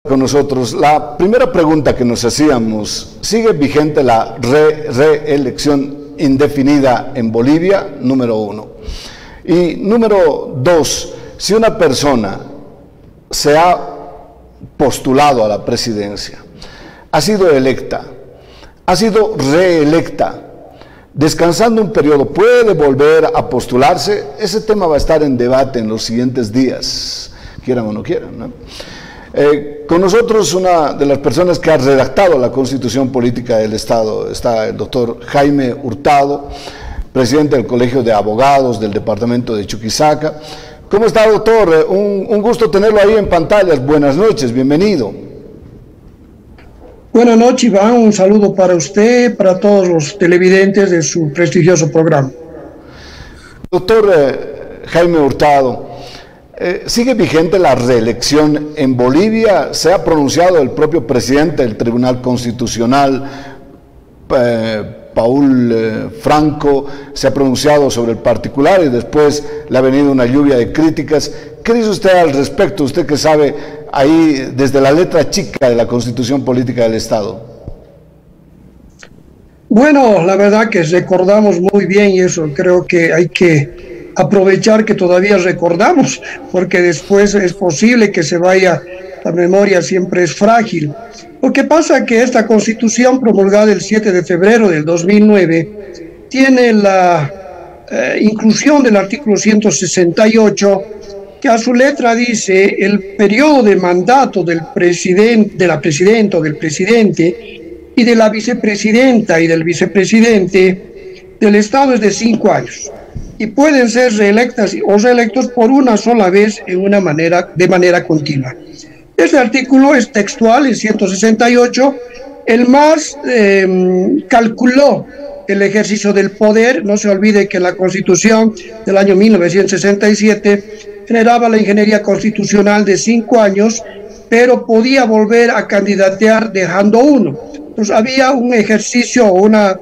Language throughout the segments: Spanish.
con nosotros. La primera pregunta que nos hacíamos: ¿sigue vigente la reelección indefinida en Bolivia? Número uno. Y número dos, si una persona se ha postulado a la presidencia, ha sido electa, ha sido reelecta, descansando un periodo, ¿puede volver a postularse? Ese tema va a estar en debate en los siguientes días, quieran o no quieran, ¿no? Con nosotros una de las personas que ha redactado la Constitución Política del Estado está el doctor Jaime Hurtado, presidente del Colegio de Abogados del departamento de Chuquisaca. ¿Cómo está, doctor? Un gusto tenerlo ahí en pantallas. Buenas noches, bienvenido. Buenas noches, Iván. Un saludo para usted, para todos los televidentes de su prestigioso programa. Doctor Jaime Hurtado, ¿sigue vigente la reelección en Bolivia? Se ha pronunciado el propio presidente del Tribunal Constitucional, Paul Franco, se ha pronunciado sobre el particular y después le ha venido una lluvia de críticas. ¿Qué dice usted al respecto? Usted que sabe ahí desde la letra chica de la Constitución Política del Estado. Bueno, la verdad que recordamos muy bien, y eso creo que hay que aprovechar que todavía recordamos, porque después es posible que se vaya, la memoria siempre es frágil. Lo que pasa es que esta Constitución promulgada el 7 de febrero del 2009 tiene la inclusión del artículo 168, que a su letra dice: el periodo de mandato del presidente, de la presidenta o del presidente y de la vicepresidenta y del vicepresidente del Estado es de 5 años y pueden ser reelectas o reelectos por una sola vez de manera continua. Este artículo es textual, el 168. El MAS calculó el ejercicio del poder. No se olvide que la Constitución del año 1967 generaba la ingeniería constitucional de 5 años, pero podía volver a candidatear dejando 1. Entonces había un ejercicio o una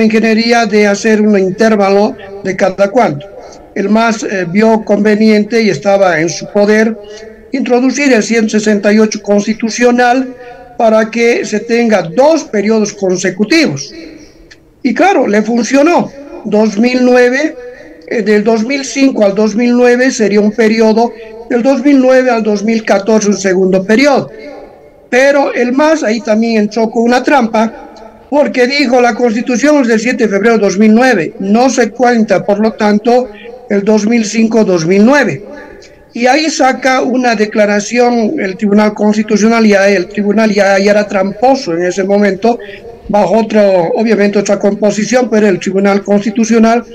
ingeniería de hacer un intervalo de cada cuánto. El MAS vio conveniente y estaba en su poder introducir el 168 constitucional para que se tenga 2 periodos consecutivos. Y claro, le funcionó. 2009, del 2005 al 2009 sería un periodo, del 2009 al 2014 un segundo periodo. Pero el MAS ahí también entró con una trampa, porque dijo: la Constitución es del 7 de febrero de 2009, no se cuenta, por lo tanto, el 2005-2009. Y ahí saca una declaración el Tribunal Constitucional, el Tribunal ya era tramposo en ese momento, bajo obviamente otra composición, pero el Tribunal Constitucional,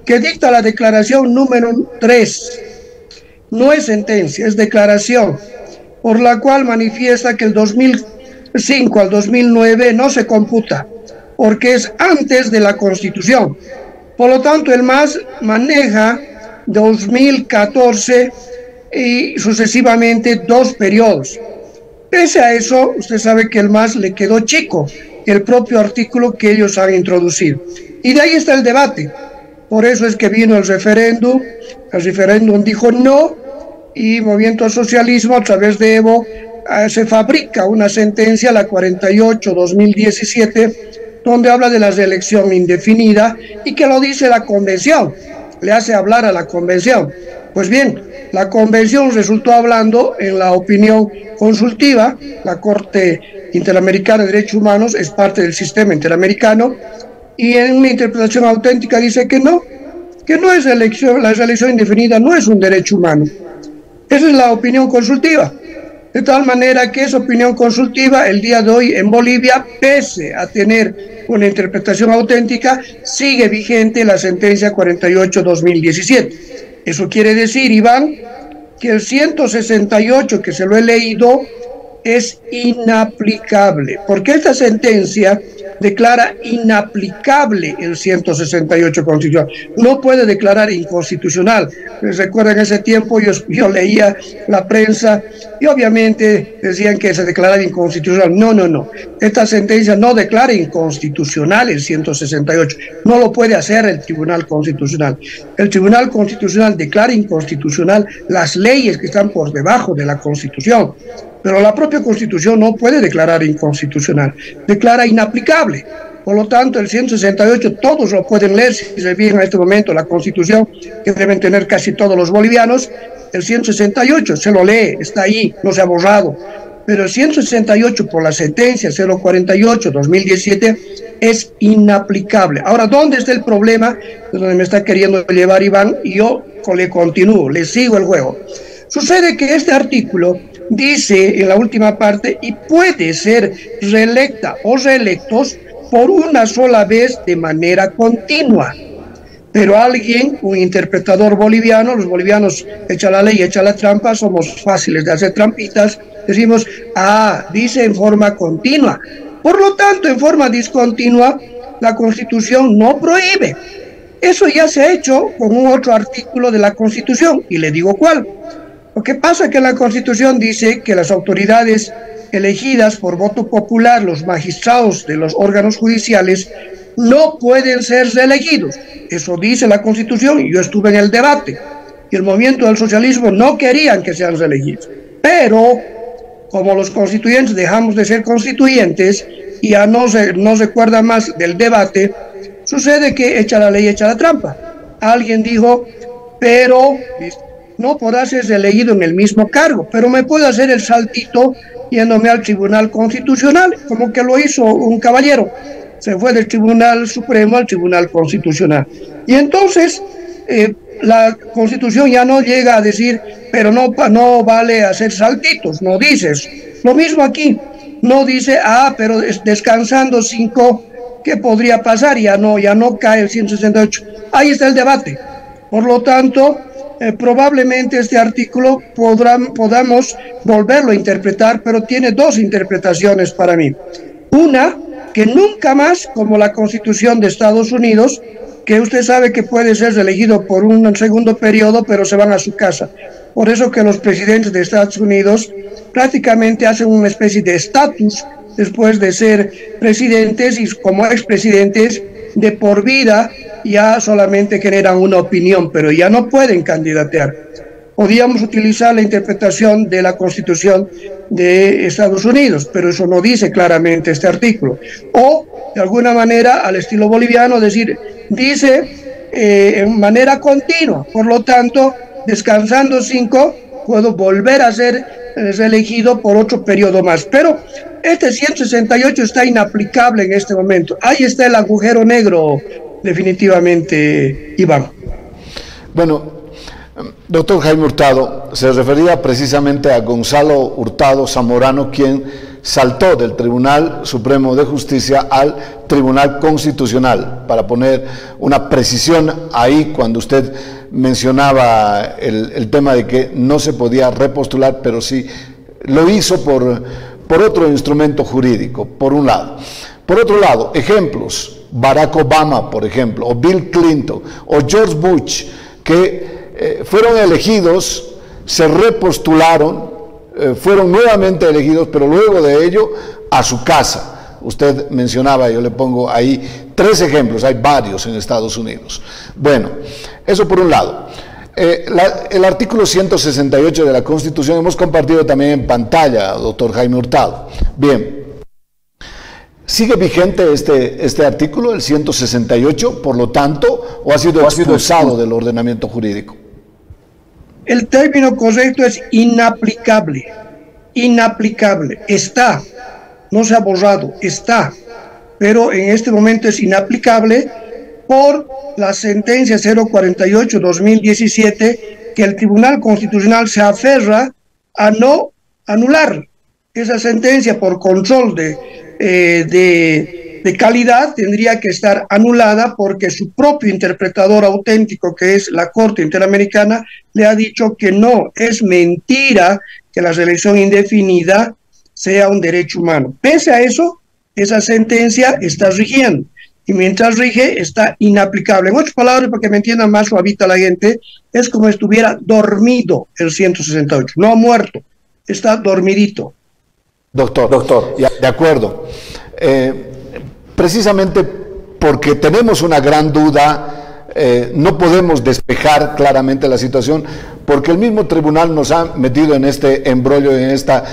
que dicta la declaración número 3, no es sentencia, es declaración, por la cual manifiesta que el 2005 al 2009 no se computa, porque es antes de la Constitución. Por lo tanto, el MAS maneja 2014 y sucesivamente 2 periodos. Pese a eso, usted sabe que el MAS le quedó chico el propio artículo que ellos han introducido. Y de ahí está el debate. Por eso es que vino el referéndum dijo no, y Movimiento al Socialismo, a través de Evo, se fabrica una sentencia, la 48-2017, donde habla de la reelección indefinida y que lo dice la Convención, le hace hablar a la Convención. Pues bien, la Convención resultó hablando en la opinión consultiva. La Corte Interamericana de Derechos Humanos es parte del sistema interamericano, y en una interpretación auténtica dice que no es elección, la reelección indefinida no es un derecho humano. Esa es la opinión consultiva. De tal manera que esa opinión consultiva el día de hoy en Bolivia, pese a tener una interpretación auténtica, sigue vigente la sentencia 48-2017. Eso quiere decir, Iván, que el 168, que se lo he leído, es inaplicable, porque esta sentencia declara inaplicable el 168 constitucional, no puede declarar inconstitucional. Recuerden, en ese tiempo yo leía la prensa y obviamente decían que se declaraba inconstitucional. No, no, no. Esta sentencia no declara inconstitucional el 168. No lo puede hacer el Tribunal Constitucional. El Tribunal Constitucional declara inconstitucional las leyes que están por debajo de la Constitución. Pero la propia Constitución no puede declarar inconstitucional, declara inaplicable. Por lo tanto, el 168 todos lo pueden leer si se fijan en este momento la Constitución, que deben tener casi todos los bolivianos. El 168 se lo lee, está ahí, no se ha borrado. Pero el 168 por la sentencia 048-2017 es inaplicable. Ahora, ¿dónde está el problema? Es donde me está queriendo llevar Iván y yo le continúo, le sigo el juego. Sucede que este artículo dice en la última parte, y puede ser reelecta o reelectos por una sola vez de manera continua. Pero alguien, un interpretador boliviano, los bolivianos echa la ley, echa la trampa, somos fáciles de hacer trampitas, decimos, dice en forma continua. Por lo tanto, en forma discontinua, la Constitución no prohíbe. Eso ya se ha hecho con un otro artículo de la Constitución, y le digo cuál. Lo que pasa es que la Constitución dice que las autoridades elegidas por voto popular, los magistrados de los órganos judiciales, no pueden ser reelegidos. Eso dice la Constitución y yo estuve en el debate. Y el movimiento del socialismo no querían que sean reelegidos. Pero, como los constituyentes dejamos de ser constituyentes y ya no recuerda más del debate, sucede que echa la ley, echa la trampa. Alguien dijo, pero no podrá ser reelegido en el mismo cargo, pero me puedo hacer el saltito yéndome al Tribunal Constitucional, como que lo hizo un caballero. Se fue del Tribunal Supremo al Tribunal Constitucional. Y entonces la Constitución ya no llega a decir, pero no vale hacer saltitos, no dice eso. Lo mismo aquí, no dice, pero descansando 5, ¿qué podría pasar? Ya no cae el 168. Ahí está el debate. Por lo tanto, probablemente este artículo podamos volverlo a interpretar, pero tiene dos interpretaciones para mí. Una, que nunca más, como la Constitución de Estados Unidos, que usted sabe que puede ser reelegido por un segundo periodo, pero se van a su casa. Por eso que los presidentes de Estados Unidos prácticamente hacen una especie de estatus después de ser presidentes, y como expresidentes de por vida ya solamente generan una opinión, pero ya no pueden candidatear. Podríamos utilizar la interpretación de la Constitución de Estados Unidos, pero eso no dice claramente este artículo. O, de alguna manera, al estilo boliviano, dice en manera continua. Por lo tanto, descansando 5, puedo volver a ser reelegido por otro periodo más. Pero este 168 está inaplicable en este momento. Ahí está el agujero negro, definitivamente, Iván. Bueno, doctor Jaime Hurtado, se refería precisamente a Gonzalo Hurtado Zamorano, quien saltó del Tribunal Supremo de Justicia al Tribunal Constitucional, para poner una precisión ahí cuando usted mencionaba el tema de que no se podía repostular, pero sí lo hizo por otro instrumento jurídico, por un lado. Por otro lado, ejemplos, Barack Obama, por ejemplo, o Bill Clinton, o George Bush, que fueron elegidos, se repostularon, fueron nuevamente elegidos, pero luego de ello a su casa. Usted mencionaba, yo le pongo ahí 3 ejemplos, hay varios en Estados Unidos. Bueno, eso por un lado. El artículo 168 de la Constitución hemos compartido también en pantalla, doctor Jaime Hurtado. Bien, ¿sigue vigente este artículo, el 168, por lo tanto, o ha sido expulsado del ordenamiento jurídico? El término correcto es inaplicable. Inaplicable. Está. No se ha borrado. Está. Pero en este momento es inaplicable por la sentencia 048-2017, que el Tribunal Constitucional se aferra a no anular esa sentencia por control de calidad. Tendría que estar anulada porque su propio interpretador auténtico, que es la Corte Interamericana, le ha dicho que no, es mentira que la reelección indefinida sea un derecho humano. Pese a eso, esa sentencia está rigiendo, y mientras rige está inaplicable. En otras palabras, para que me entienda más suavita la gente, es como estuviera dormido el 168, no ha muerto, está dormidito. Doctor, ya, de acuerdo. Precisamente porque tenemos una gran duda, no podemos despejar claramente la situación, porque el mismo tribunal nos ha metido en este embrollo, en esta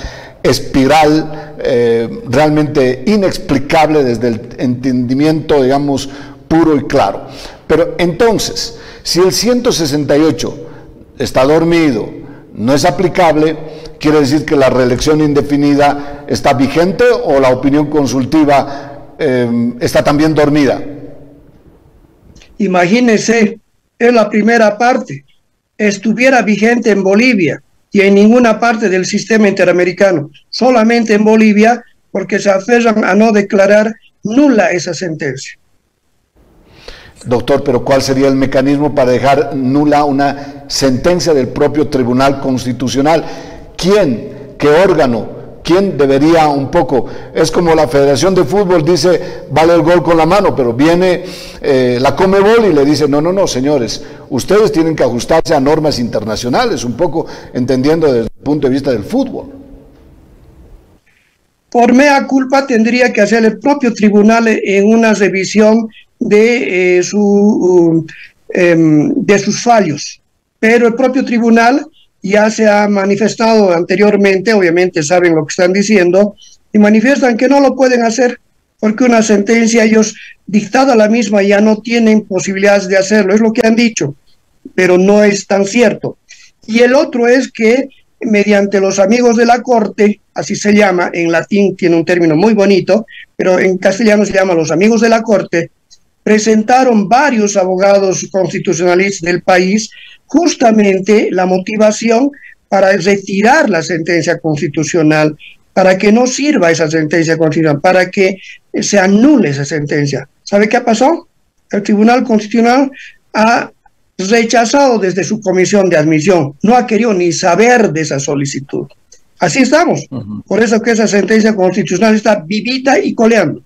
espiral realmente inexplicable desde el entendimiento, digamos, puro y claro. Pero entonces, si el 168 está dormido, no es aplicable, ¿quiere decir que la reelección indefinida está vigente o la opinión consultiva está también dormida? Imagínense, es la primera parte. Estuviera vigente en Bolivia y en ninguna parte del sistema interamericano, solamente en Bolivia, porque se aferran a no declarar nula esa sentencia. Doctor, pero ¿cuál sería el mecanismo para dejar nula una sentencia del propio Tribunal Constitucional? ¿Quién? ¿Qué órgano? ¿Quién debería un poco? Es como la Federación de Fútbol dice, vale el gol con la mano, pero viene la Conmebol y le dice, no, señores, ustedes tienen que ajustarse a normas internacionales, un poco entendiendo desde el punto de vista del fútbol. Por mea culpa tendría que hacer el propio tribunal en una revisión de sus fallos, pero el propio tribunal ya se ha manifestado anteriormente, obviamente saben lo que están diciendo, y manifiestan que no lo pueden hacer, porque una sentencia ellos, dictada la misma, ya no tienen posibilidades de hacerlo, es lo que han dicho, pero no es tan cierto. Y el otro es que mediante los amigos de la Corte, así se llama, en latín tiene un término muy bonito, pero en castellano se llama los amigos de la Corte, presentaron varios abogados constitucionalistas del país justamente la motivación para retirar la sentencia constitucional, para que no sirva esa sentencia constitucional, para que se anule esa sentencia. ¿Sabe qué ha pasado? El Tribunal Constitucional ha rechazado desde su comisión de admisión, no ha querido ni saber de esa solicitud. Así estamos. Por eso que esa sentencia constitucional está vivita y coleando.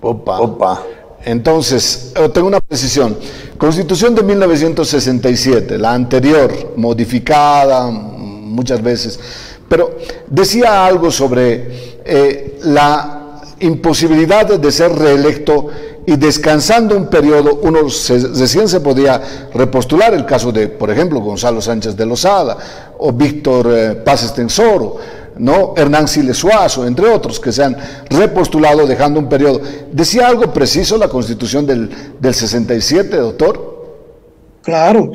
Opa. Entonces, tengo una precisión. Constitución de 1967, la anterior, modificada muchas veces, pero decía algo sobre la imposibilidad de ser reelecto y descansando un periodo, recién se podía repostular, el caso de, por ejemplo, Gonzalo Sánchez de Lozada o Víctor Paz Estensoro, ¿no? Hernán Siles Suazo, entre otros, que se han repostulado dejando un periodo. ¿Decía algo preciso la Constitución del 67, doctor? Claro,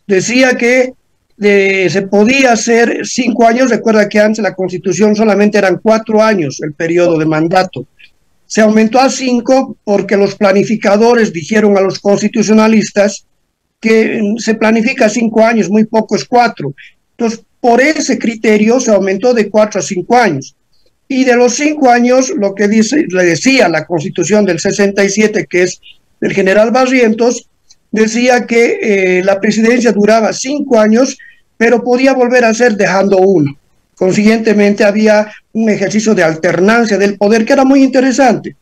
decía que se podía hacer 5 años, recuerda que antes la Constitución solamente eran 4 años el periodo de mandato. Se aumentó a 5 porque los planificadores dijeron a los constitucionalistas que se planifica 5 años, muy poco es 4. Entonces, por ese criterio se aumentó de 4 a 5 años. Y de los 5 años, lo que le decía la Constitución del 67, que es del general Barrientos, decía que la presidencia duraba 5 años, pero podía volver a ser dejando 1. Consiguientemente había un ejercicio de alternancia del poder que era muy interesante.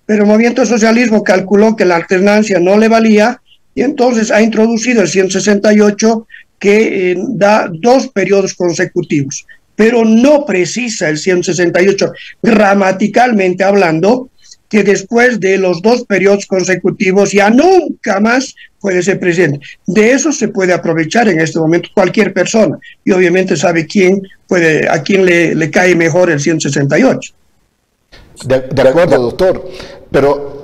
Pero el movimiento socialismo calculó que la alternancia no le valía y entonces ha introducido el 168 que da 2 periodos consecutivos, pero no precisa el 168 gramaticalmente hablando que después de los 2 periodos consecutivos ya nunca más puede ser presidente. De eso se puede aprovechar en este momento cualquier persona y obviamente sabe a quién le cae mejor el 168. De acuerdo, doctor, pero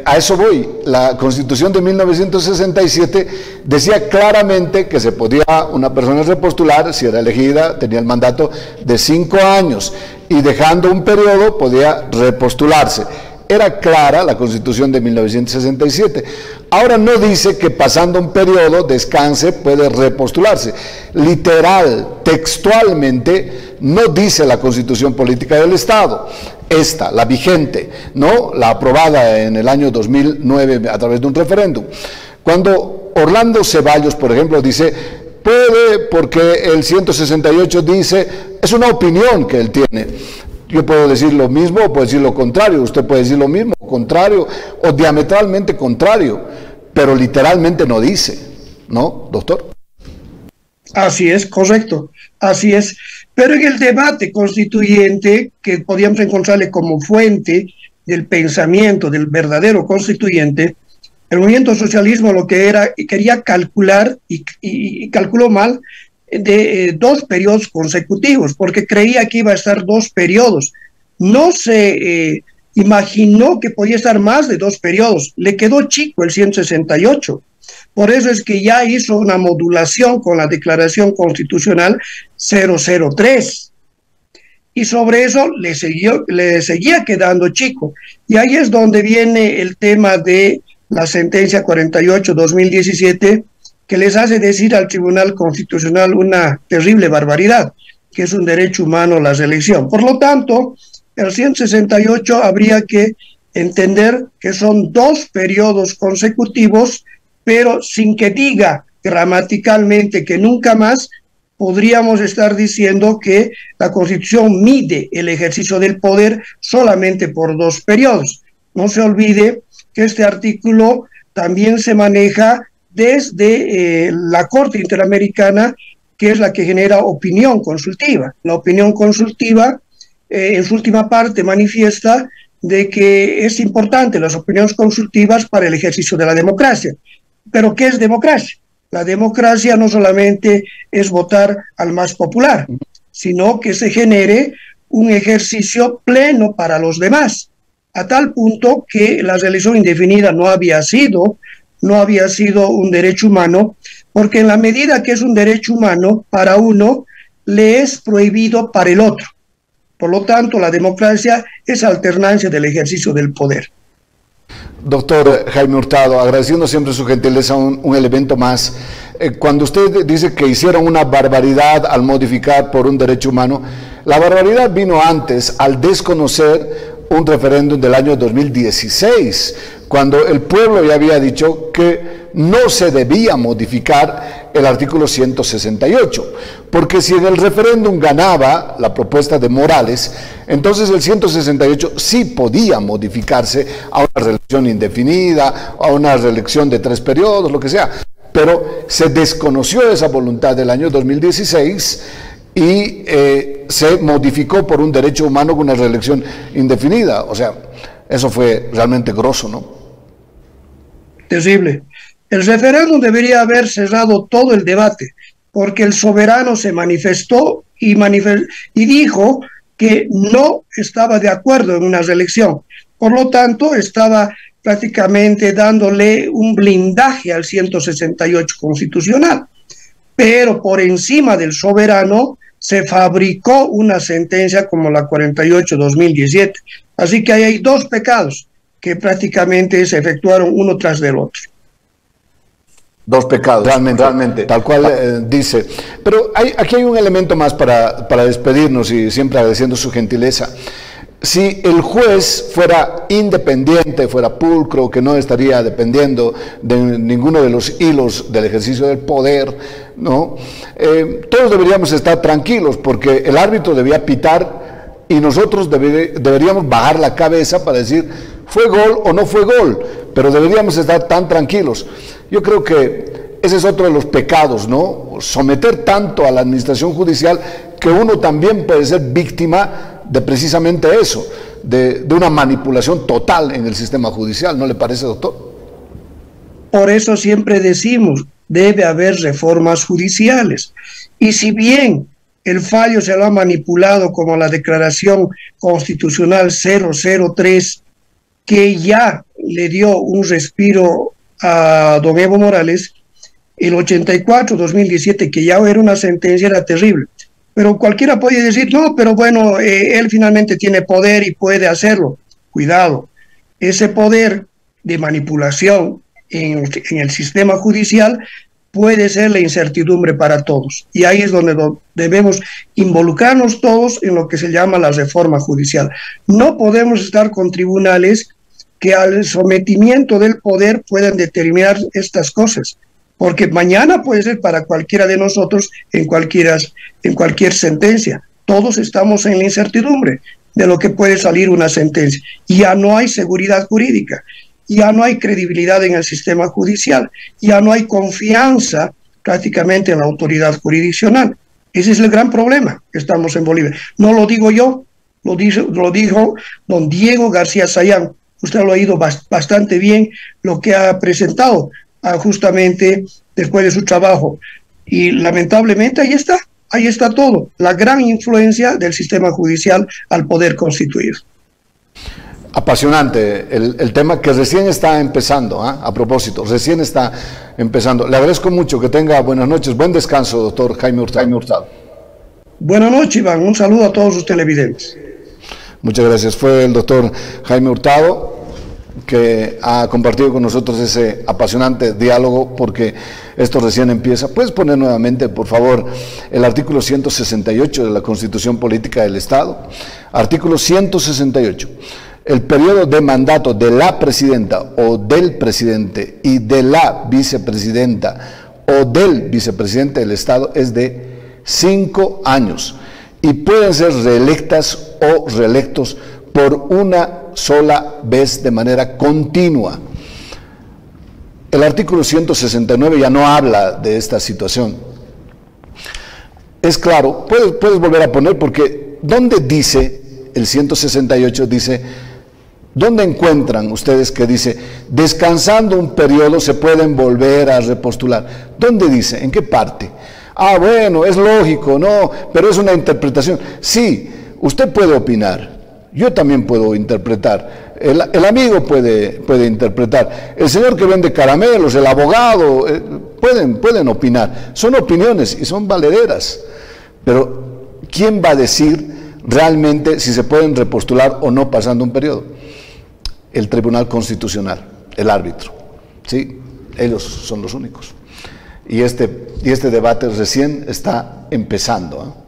a eso voy. La Constitución de 1967 decía claramente que se podía una persona repostular, si era elegida, tenía el mandato de 5 años y dejando un periodo podía repostularse. Era clara la Constitución de 1967. Ahora no dice que pasando un periodo, descanse, puede repostularse. Literal, textualmente, no dice la Constitución Política del Estado. Esta, la vigente, ¿no? La aprobada en el año 2009 a través de un referéndum. Cuando Orlando Ceballos, por ejemplo, dice, puede porque el 168 dice, es una opinión que él tiene. Yo puedo decir lo mismo o puedo decir lo contrario, usted puede decir lo mismo, contrario o diametralmente contrario, pero literalmente no dice, ¿no, doctor? Así es, correcto, así es. Pero en el debate constituyente, que podíamos encontrarle como fuente del pensamiento del verdadero constituyente, el movimiento socialismo lo que era, quería calcular, y calculó mal, de dos periodos consecutivos, porque creía que iba a estar dos periodos. No se imaginó que podía estar más de dos periodos. Le quedó chico el 168. Por eso es que ya hizo una modulación con la Declaración Constitucional 003. Y sobre eso le seguía quedando chico. Y ahí es donde viene el tema de la sentencia 48-2017, que les hace decir al Tribunal Constitucional una terrible barbaridad, que es un derecho humano la reelección. Por lo tanto, el 168 habría que entender que son dos periodos consecutivos, pero sin que diga gramaticalmente que nunca más, podríamos estar diciendo que la Constitución mide el ejercicio del poder solamente por dos periodos. No se olvide que este artículo también se maneja desde la Corte Interamericana, que es la que genera opinión consultiva. La opinión consultiva, en su última parte, manifiesta de que es importante las opiniones consultivas para el ejercicio de la democracia. ¿Pero qué es democracia? La democracia no solamente es votar al más popular, sino que se genere un ejercicio pleno para los demás, a tal punto que la reelección indefinida no había sido un derecho humano, porque en la medida que es un derecho humano para uno, le es prohibido para el otro. Por lo tanto, la democracia es alternancia del ejercicio del poder. Doctor Jaime Hurtado, agradeciendo siempre su gentileza, un elemento más. Cuando usted dice que hicieron una barbaridad al modificar por un derecho humano, la barbaridad vino antes, al desconocer un referéndum del año 2016, cuando el pueblo ya había dicho que no se debía modificar el artículo 168, porque si en el referéndum ganaba la propuesta de Morales, entonces el 168 sí podía modificarse a una reelección indefinida, a una reelección de 3 periodos, lo que sea, pero se desconoció esa voluntad del año 2016 y se modificó por un derecho humano con una reelección indefinida. O sea, eso fue realmente grosso, ¿no? Terrible. El referéndum debería haber cerrado todo el debate, porque el soberano se manifestó y dijo que no estaba de acuerdo en una reelección. Por lo tanto, estaba prácticamente dándole un blindaje al 168 constitucional. Pero por encima del soberano se fabricó una sentencia como la 48-2017. Así que ahí hay dos pecados que prácticamente se efectuaron uno tras del otro. Dos pecados, realmente, tal cual dice. Pero aquí hay un elemento más para despedirnos, y siempre agradeciendo su gentileza. Si el juez fuera independiente, fuera pulcro, que no estaría dependiendo de ninguno de los hilos del ejercicio del poder, ¿no? Todos deberíamos estar tranquilos, porque el árbitro debía pitar y nosotros deberíamos bajar la cabeza para decir fue gol o no fue gol, pero deberíamos estar tan tranquilos. Yo creo que ese es otro de los pecados, ¿no? Someter tanto a la administración judicial que uno también puede ser víctima de precisamente eso, de una manipulación total en el sistema judicial. ¿No le parece, doctor? Por eso siempre decimos, debe haber reformas judiciales. Y si bien el fallo se lo ha manipulado como la Declaración Constitucional 003, que ya le dio un respiro a don Evo Morales, el 84-2017, que ya era una sentencia, era terrible. Pero cualquiera puede decir, no, pero bueno, él finalmente tiene poder y puede hacerlo. Cuidado, ese poder de manipulación en el sistema judicial puede ser la incertidumbre para todos. Y ahí es donde debemos involucrarnos todos en lo que se llama la reforma judicial. No podemos estar con tribunales que al sometimiento del poder puedan determinar estas cosas, porque mañana puede ser para cualquiera de nosotros en cualquier sentencia. Todos estamos en la incertidumbre de lo que puede salir una sentencia. Ya no hay seguridad jurídica, ya no hay credibilidad en el sistema judicial, ya no hay confianza prácticamente en la autoridad jurisdiccional. Ese es el gran problema que estamos en Bolivia. No lo digo yo, lo dijo don Diego García Sayán. Usted lo ha oído bastante bien lo que ha presentado justamente después de su trabajo. Y lamentablemente ahí está todo, la gran influencia del sistema judicial al poder constituido. Apasionante el tema que recién está empezando, ¿eh? A propósito, recién está empezando. Le agradezco mucho, que tenga buenas noches, buen descanso, doctor Jaime Hurtado. Buenas noches, Iván, un saludo a todos sus televidentes. Muchas gracias. Fue el doctor Jaime Hurtado que ha compartido con nosotros ese apasionante diálogo, porque esto recién empieza. ¿Puedes poner nuevamente, por favor, el artículo 168 de la Constitución Política del Estado? Artículo 168. El periodo de mandato de la presidenta o del presidente y de la vicepresidenta o del vicepresidente del Estado es de 5 años y pueden ser reelectas o reelectos por una sola vez de manera continua. El artículo 169 ya no habla de esta situación. Es claro, puedes volver a poner, porque ¿dónde dice el 168? Dice, ¿dónde encuentran ustedes que dice, descansando un periodo se pueden volver a repostular? ¿Dónde dice? ¿En qué parte? Ah, bueno, es lógico, no, pero es una interpretación. Sí, usted puede opinar, yo también puedo interpretar, el amigo puede interpretar, el señor que vende caramelos, el abogado, pueden opinar. Son opiniones y son valederas, pero ¿quién va a decir realmente si se pueden repostular o no pasando un periodo? El Tribunal Constitucional, el árbitro, ¿sí? Ellos son los únicos. Y este debate recién está empezando, ¿eh?